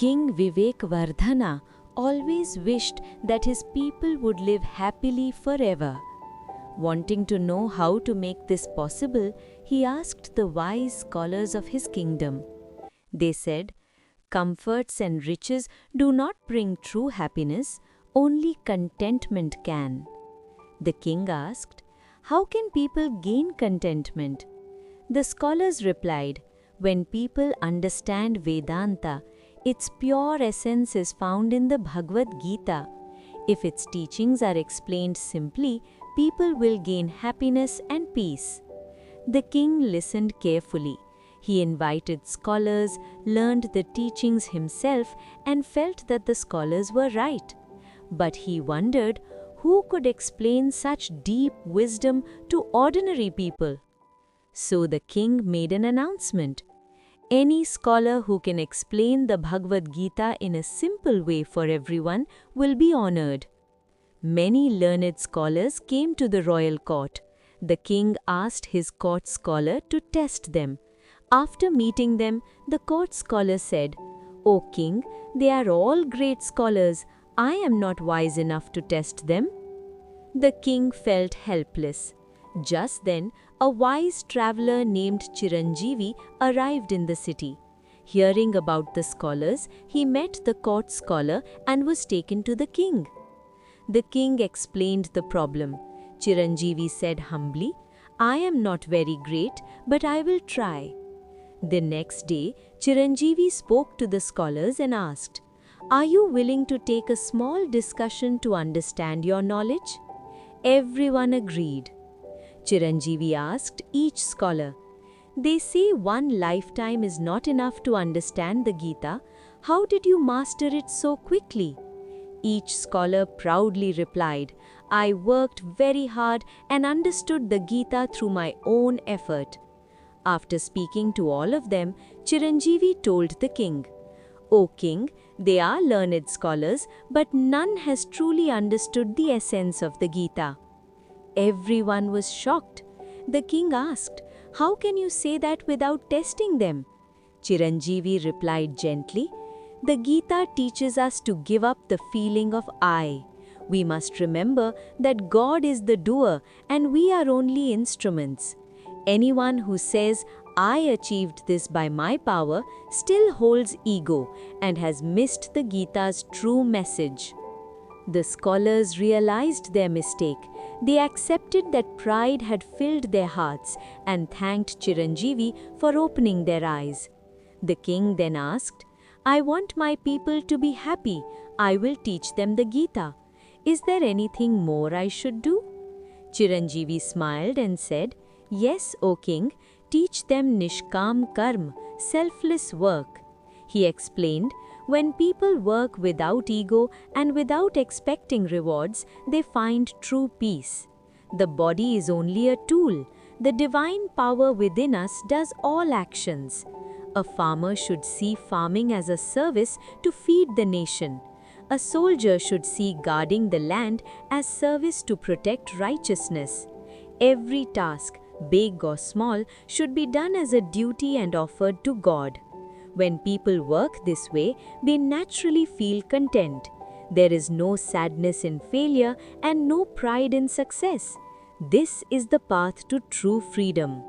King Vivekvardhana always wished that his people would live happily forever. Wanting to know how to make this possible, he asked the wise scholars of his kingdom. They said, "Comforts and riches do not bring true happiness, only contentment can." The king asked, "How can people gain contentment?" The scholars replied, "When people understand Vedanta, its pure essence is found in the Bhagavad Gita. If its teachings are explained simply, people will gain happiness and peace." The king listened carefully. He invited scholars, learned the teachings himself, and felt that the scholars were right. But he wondered, who could explain such deep wisdom to ordinary people? So the king made an announcement. Any scholar who can explain the Bhagavad Gita in a simple way for everyone will be honored. Many learned scholars came to the royal court. The king asked his court scholar to test them. After meeting them, the court scholar said, "O king, they are all great scholars. I am not wise enough to test them." The king felt helpless. Just then, a wise traveler named Chiranjeevi arrived in the city. Hearing about the scholars, he met the court scholar and was taken to the king. The king explained the problem. Chiranjeevi said humbly, "I am not very great, but I will try." The next day, Chiranjeevi spoke to the scholars and asked, "Are you willing to take a small discussion to understand your knowledge?" Everyone agreed. Chiranjeevi asked each scholar, "They say one lifetime is not enough to understand the Gita. How did you master it so quickly?" Each scholar proudly replied, "I worked very hard and understood the Gita through my own effort." After speaking to all of them, Chiranjeevi told the king, "O king, they are learned scholars, but none has truly understood the essence of the Gita." Everyone was shocked. The king asked, "How can you say that without testing them?" Chiranjeevi replied gently, "The Gita teaches us to give up the feeling of I. We must remember that God is the doer and we are only instruments. Anyone who says, 'I achieved this by my power,' still holds ego and has missed the Gita's true message." The scholars realized their mistake. They accepted that pride had filled their hearts and thanked Chiranjeevi for opening their eyes. The king then asked, "I want my people to be happy. I will teach them the Gita. Is there anything more I should do?" Chiranjeevi smiled and said, "Yes, O king, teach them Nishkam Karm, selfless work." He explained, when people work without ego and without expecting rewards, they find true peace. The body is only a tool. The divine power within us does all actions. A farmer should see farming as a service to feed the nation. A soldier should see guarding the land as service to protect righteousness. Every task, big or small, should be done as a duty and offered to God. When people work this way, they naturally feel content. There is no sadness in failure and no pride in success. This is the path to true freedom.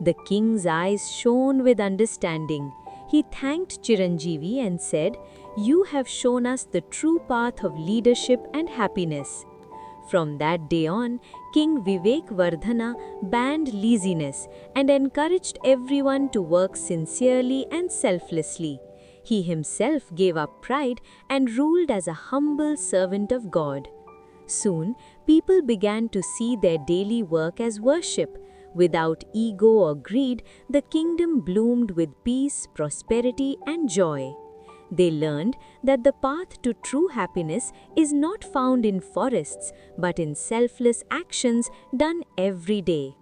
The king's eyes shone with understanding. He thanked Chiranjeevi and said, "You have shown us the true path of leadership and happiness." From that day on, King Vivekvardhana banned laziness and encouraged everyone to work sincerely and selflessly. He himself gave up pride and ruled as a humble servant of God. Soon, people began to see their daily work as worship. Without ego or greed, the kingdom bloomed with peace, prosperity, and joy. They learned that the path to true happiness is not found in forests, but in selfless actions done every day.